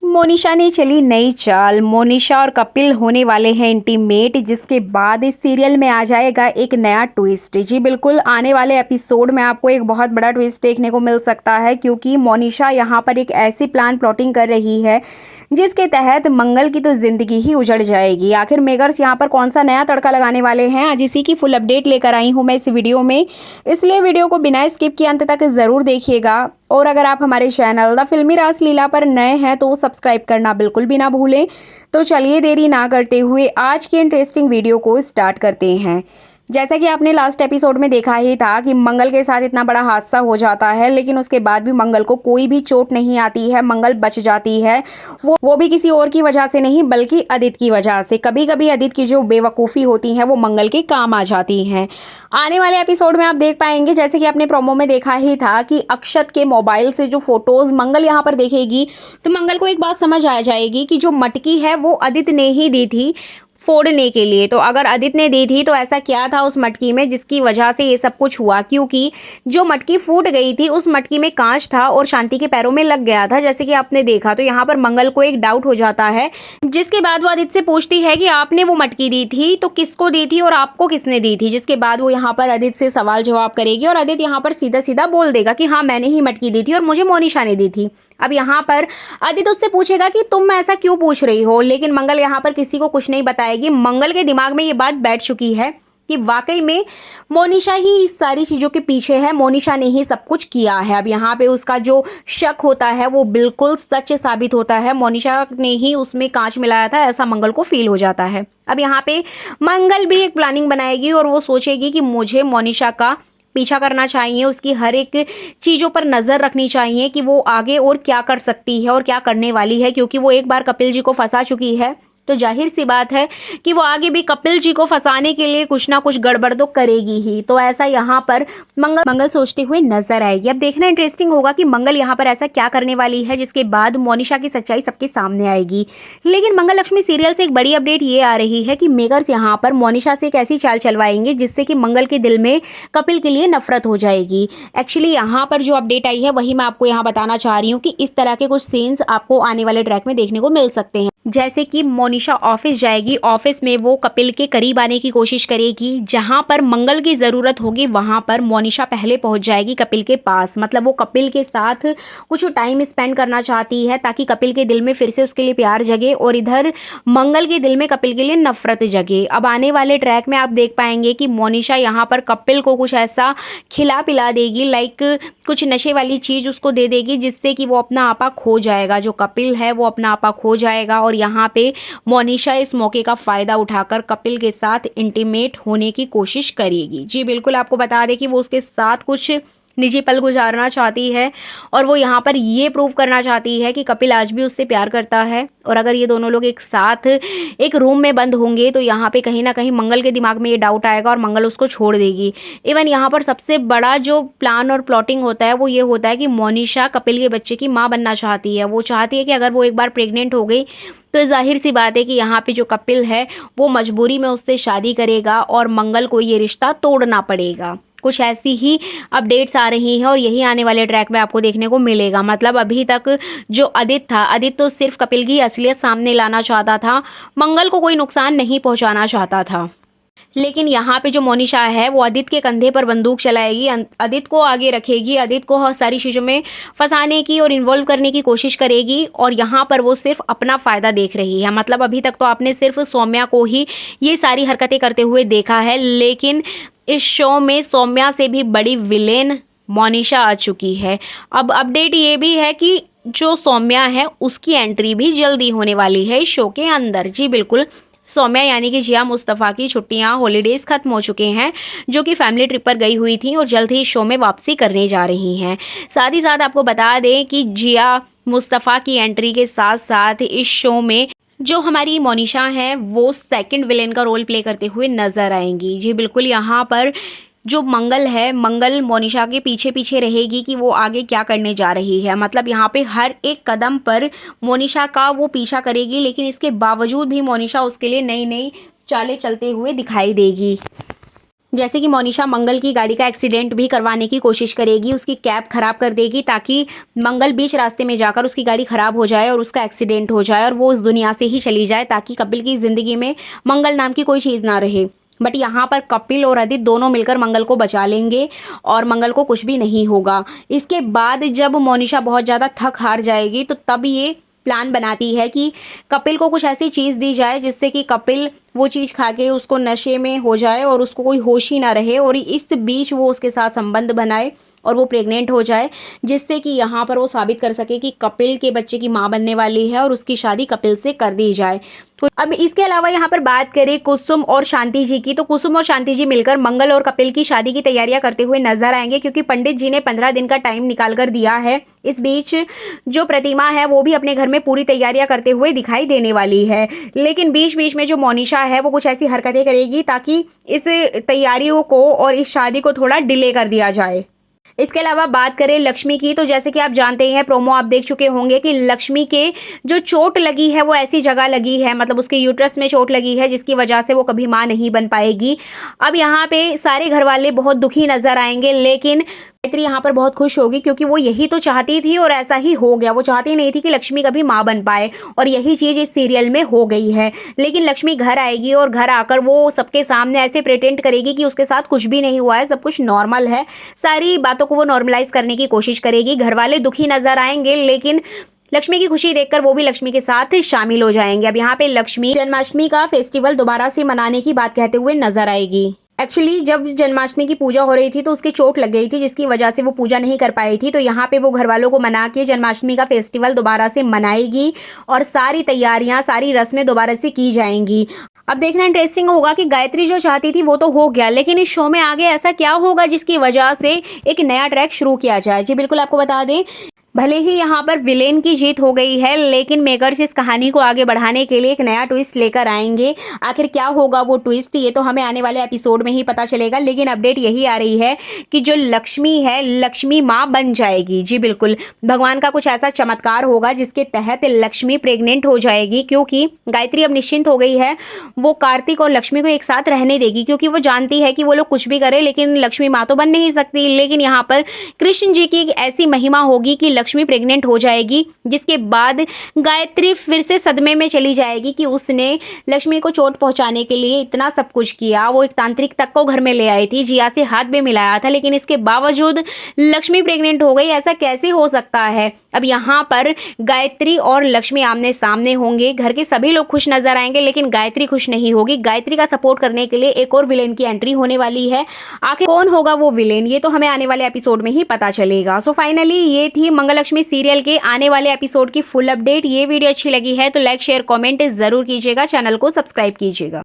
मोनिशा ने चली नई चाल। मोनिशा और कपिल होने वाले हैं इंटीमेट, जिसके बाद इस सीरियल में आ जाएगा एक नया ट्विस्ट। जी बिल्कुल, आने वाले एपिसोड में आपको एक बहुत बड़ा ट्विस्ट देखने को मिल सकता है, क्योंकि मोनिशा यहाँ पर एक ऐसी प्लान प्लॉटिंग कर रही है जिसके तहत मंगल की तो जिंदगी ही उजड़ जाएगी। आखिर मेकर्स यहाँ पर कौन सा नया तड़का लगाने वाले हैं, आज इसी की फुल अपडेट लेकर आई हूँ मैं इस वीडियो में। इसलिए वीडियो को बिना स्किप किए अंत तक जरूर देखिएगा। और अगर आप हमारे चैनल द फिल्मी रासलीला पर नए हैं तो सब्सक्राइब करना बिल्कुल भी ना भूलें। तो चलिए देरी ना करते हुए आज की इंटरेस्टिंग वीडियो को स्टार्ट करते हैं। जैसा कि आपने लास्ट एपिसोड में देखा ही था कि मंगल के साथ इतना बड़ा हादसा हो जाता है, लेकिन उसके बाद भी मंगल को कोई भी चोट नहीं आती है, मंगल बच जाती है। वो भी किसी और की वजह से नहीं, बल्कि आदित्य की वजह से। कभी कभी आदित्य की जो बेवकूफ़ी होती है वो मंगल के काम आ जाती हैं। आने वाले एपिसोड में आप देख पाएंगे, जैसे कि आपने प्रोमो में देखा ही था, कि अक्षत के मोबाइल से जो फोटोज मंगल यहाँ पर देखेगी तो मंगल को एक बात समझ आ जाएगी कि जो मटकी है वो आदित्य ने ही दी थी फोड़ने के लिए। तो अगर आदित्य ने दी थी तो ऐसा क्या था उस मटकी में जिसकी वजह से ये सब कुछ हुआ, क्योंकि जो मटकी फूट गई थी उस मटकी में कांच था और शांति के पैरों में लग गया था, जैसे कि आपने देखा। तो यहाँ पर मंगल को एक डाउट हो जाता है, जिसके बाद वो आदित्य से पूछती है कि आपने वो मटकी दी थी तो किसको दी थी और आपको किसने दी थी। जिसके बाद वो यहाँ पर आदित्य से सवाल जवाब करेगी और आदित्य यहाँ पर सीधा सीधा बोल देगा कि हाँ, मैंने ही मटकी दी थी और मुझे मोनिशा ने दी थी। अब यहाँ पर आदित्य उससे पूछेगा कि तुम ऐसा क्यों पूछ रही हो, लेकिन मंगल यहाँ पर किसी को कुछ नहीं बताएगी। मंगल के दिमाग में ये बात बैठ चुकी है कि वाकई में मोनिशा ही इस सारी चीज़ों के पीछे है, मोनिशा ने ही सब कुछ किया है। अब यहाँ पे उसका जो शक होता है वो बिल्कुल सच साबित होता है, मोनिशा ने ही उसमें कांच मिलाया था, ऐसा मंगल को फील हो जाता है। अब यहाँ पे मंगल भी एक प्लानिंग बनाएगी और वो सोचेगी कि मुझे मोनिशा का पीछा करना चाहिए, उसकी हर एक चीज़ों पर नज़र रखनी चाहिए कि वो आगे और क्या कर सकती है और क्या करने वाली है, क्योंकि वो एक बार कपिल जी को फंसा चुकी है। तो जाहिर सी बात है कि वो आगे भी कपिल जी को फंसाने के लिए कुछ ना कुछ गड़बड़ तो करेगी ही। तो ऐसा यहाँ पर मंगल सोचते हुए नजर आएगी। अब देखना इंटरेस्टिंग होगा कि मंगल यहाँ पर ऐसा क्या करने वाली है जिसके बाद मोनिशा की सच्चाई सबके सामने आएगी। लेकिन मंगल लक्ष्मी सीरियल से एक बड़ी अपडेट ये आ रही है कि मेकर्स यहाँ पर मोनिशा से एक ऐसी चाल चलवाएंगे जिससे कि मंगल के दिल में कपिल के लिए नफरत हो जाएगी। एक्चुअली यहाँ पर जो अपडेट आई है वही मैं आपको यहाँ बताना चाह रही हूँ कि इस तरह के कुछ सीन्स आपको आने वाले ट्रैक में देखने को मिल सकते हैं। जैसे कि मोनिशा ऑफिस जाएगी, ऑफिस में वो कपिल के करीब आने की कोशिश करेगी, जहां पर मंगल की ज़रूरत होगी वहां पर मोनिशा पहले पहुंच जाएगी कपिल के पास। मतलब वो कपिल के साथ कुछ टाइम स्पेंड करना चाहती है ताकि कपिल के दिल में फिर से उसके लिए प्यार जगे और इधर मंगल के दिल में कपिल के लिए नफरत जगे। अब आने वाले ट्रैक में आप देख पाएंगे कि मोनिशा यहाँ पर कपिल को कुछ ऐसा खिला पिला देगी, लाइक कुछ नशे वाली चीज़ उसको दे देगी, जिससे कि वो अपना आपा खो जाएगा। जो कपिल है वो अपना आपा खो जाएगा और यहाँ पे मोनिशा इस मौके का फ़ायदा उठाकर कपिल के साथ इंटीमेट होने की कोशिश करेगी। जी बिल्कुल, आपको बता दें कि वो उसके साथ कुछ निजी पल गुजारना चाहती है और वो यहाँ पर ये प्रूव करना चाहती है कि कपिल आज भी उससे प्यार करता है। और अगर ये दोनों लोग एक साथ एक रूम में बंद होंगे तो यहाँ पे कहीं ना कहीं मंगल के दिमाग में ये डाउट आएगा और मंगल उसको छोड़ देगी। इवन यहाँ पर सबसे बड़ा जो प्लान और प्लॉटिंग होता है वो ये होता है कि मोनिशा कपिल के बच्चे की माँ बनना चाहती है। वो चाहती है कि अगर वो एक बार प्रेग्नेंट हो गई तो जाहिर सी बात है कि यहाँ पे जो कपिल है वो मजबूरी में उससे शादी करेगा और मंगल को ये रिश्ता तोड़ना पड़ेगा। कुछ ऐसी ही अपडेट्स आ रही हैं और यही आने वाले ट्रैक में आपको देखने को मिलेगा। मतलब अभी तक जो आदित्य था, आदित्य तो सिर्फ कपिल की असलियत सामने लाना चाहता था, मंगल को कोई नुकसान नहीं पहुंचाना चाहता था। लेकिन यहाँ पे जो मोनिशा है वो आदित्य के कंधे पर बंदूक चलाएगी, आदित्य को आगे रखेगी, आदित्य को सारी चीज़ों में फंसाने की और इन्वॉल्व करने की कोशिश करेगी और यहाँ पर वो सिर्फ अपना फ़ायदा देख रही है। मतलब अभी तक तो आपने सिर्फ सौम्या को ही ये सारी हरकतें करते हुए देखा है, लेकिन इस शो में सौम्या से भी बड़ी विलेन मोनिशा आ चुकी है। अब अपडेट ये भी है कि जो सौम्या है उसकी एंट्री भी जल्दी होने वाली है इस शो के अंदर। जी बिल्कुल, सौम्या यानी कि जिया मुस्तफ़ा की छुट्टियां हॉलीडेज़ ख़त्म हो चुके हैं, जो कि फैमिली ट्रिप पर गई हुई थी और जल्द ही शो में वापसी करने जा रही हैं। साथ ही साथ आपको बता दें कि जिया मुस्तफ़ा की एंट्री के साथ साथ इस शो में जो हमारी मोनिशा है वो सेकंड विलेन का रोल प्ले करते हुए नज़र आएंगी। जी बिल्कुल, यहाँ पर जो मंगल है, मंगल मोनिशा के पीछे पीछे रहेगी कि वो आगे क्या करने जा रही है। मतलब यहाँ पे हर एक कदम पर मोनिशा का वो पीछा करेगी, लेकिन इसके बावजूद भी मोनिशा उसके लिए नई नई चालें चलते हुए दिखाई देगी। जैसे कि मोनिशा मंगल की गाड़ी का एक्सीडेंट भी करवाने की कोशिश करेगी, उसकी कैब खराब कर देगी ताकि मंगल बीच रास्ते में जाकर उसकी गाड़ी खराब हो जाए और उसका एक्सीडेंट हो जाए और वो उस दुनिया से ही चली जाए, ताकि कपिल की ज़िंदगी में मंगल नाम की कोई चीज़ ना रहे। बट यहाँ पर कपिल और अदित दोनों मिलकर मंगल को बचा लेंगे और मंगल को कुछ भी नहीं होगा। इसके बाद जब मोनिशा बहुत ज़्यादा थक हार जाएगी तो तब ये प्लान बनाती है कि कपिल को कुछ ऐसी चीज़ दी जाए जिससे कि कपिल वो चीज़ खा के उसको नशे में हो जाए और उसको कोई होश ही ना रहे, और इस बीच वो उसके साथ संबंध बनाए और वो प्रेग्नेंट हो जाए, जिससे कि यहाँ पर वो साबित कर सके कि कपिल के बच्चे की माँ बनने वाली है और उसकी शादी कपिल से कर दी जाए। तो अब इसके अलावा यहाँ पर बात करें कुसुम और शांति जी की, तो कुसुम और शांति जी मिलकर मंगल और कपिल की शादी की तैयारियां करते हुए नजर आएंगे, क्योंकि पंडित जी ने 15 दिन का टाइम निकाल कर दिया है। इस बीच जो प्रतिमा है वो भी अपने घर में पूरी तैयारियां करते हुए दिखाई देने वाली है, लेकिन बीच बीच में जो मोनिशा है वो कुछ ऐसी हरकतें करेगी ताकि इस तैयारियों को और इस शादी को थोड़ा डिले कर दिया जाए। इसके अलावा बात करें लक्ष्मी की, तो जैसे कि आप जानते हैं, प्रोमो आप देख चुके होंगे कि लक्ष्मी के जो चोट लगी है वो ऐसी जगह लगी है, मतलब उसके यूट्रस में चोट लगी है जिसकी वजह से वो कभी मां नहीं बन पाएगी। अब यहाँ पे सारे घर वाले बहुत दुखी नजर आएंगे, लेकिन गायत्री यहाँ पर बहुत खुश होगी क्योंकि वो यही तो चाहती थी और ऐसा ही हो गया। वो चाहती नहीं थी कि लक्ष्मी कभी माँ बन पाए और यही चीज़ इस सीरियल में हो गई है। लेकिन लक्ष्मी घर आएगी और घर आकर वो सबके सामने ऐसे प्रिटेंड करेगी कि उसके साथ कुछ भी नहीं हुआ है, सब कुछ नॉर्मल है। सारी बातों को वो नॉर्मलाइज करने की कोशिश करेगी। घर वाले दुखी नजर आएंगे, लेकिन लक्ष्मी की खुशी देखकर वो भी लक्ष्मी के साथ शामिल हो जाएंगे। अब यहाँ पे लक्ष्मी जन्माष्टमी का फेस्टिवल दोबारा से मनाने की बात कहते हुए नजर आएगी। एक्चुअली जब जन्माष्टमी की पूजा हो रही थी तो उसकी चोट लग गई थी, जिसकी वजह से वो पूजा नहीं कर पाई थी। तो यहाँ पे वो घर वालों को मना के जन्माष्टमी का फेस्टिवल दोबारा से मनाएगी और सारी तैयारियां, सारी रस्में दोबारा से की जाएंगी। अब देखना इंटरेस्टिंग होगा कि गायत्री जो चाहती थी वो तो हो गया, लेकिन इस शो में आगे ऐसा क्या होगा जिसकी वजह से एक नया ट्रैक शुरू किया जाए। जी बिल्कुल, आपको बता दें, भले ही यहाँ पर विलेन की जीत हो गई है, लेकिन मेकर्स इस कहानी को आगे बढ़ाने के लिए एक नया ट्विस्ट लेकर आएंगे। आखिर क्या होगा वो ट्विस्ट, ये तो हमें आने वाले एपिसोड में ही पता चलेगा। लेकिन अपडेट यही आ रही है कि जो लक्ष्मी है, लक्ष्मी माँ बन जाएगी। जी बिल्कुल, भगवान का कुछ ऐसा चमत्कार होगा जिसके तहत लक्ष्मी प्रेग्नेंट हो जाएगी, क्योंकि गायत्री अब निश्चिंत हो गई है। वो कार्तिक और लक्ष्मी को एक साथ रहने देगी, क्योंकि वो जानती है कि वो लोग कुछ भी करें लेकिन लक्ष्मी माँ तो बन नहीं सकती। लेकिन यहाँ पर कृष्ण जी की ऐसी महिमा होगी कि लक्ष्मी प्रेग्नेंट हो जाएगी, जिसके बाद गायत्री फिर से सदमे में चली जाएगी कि उसने लक्ष्मी को चोट पहुंचाने के लिए इतना सब कुछ किया। वो एक तांत्रिक तक को घर में ले आई थी, जिया से हाथ भी मिलाया था, लेकिन इसके बावजूद लक्ष्मी प्रेग्नेंट हो गई। ऐसा कैसे हो सकता है। अब यहाँ पर गायत्री और लक्ष्मी आमने सामने होंगे। घर के सभी लोग खुश नजर आएंगे, लेकिन गायत्री खुश नहीं होगी। गायत्री का सपोर्ट करने के लिए एक और विलेन की एंट्री होने वाली है। आखिर कौन होगा वो विलेन, ये तो हमें आने वाले एपिसोड में ही पता चलेगा। सो फाइनली ये थी मंगललक्ष्मी सीरियल के आने वाले एपिसोड की फुल अपडेट। ये वीडियो अच्छी लगी है तो लाइक शेयर कमेंट जरूर कीजिएगा, चैनल को सब्सक्राइब कीजिएगा।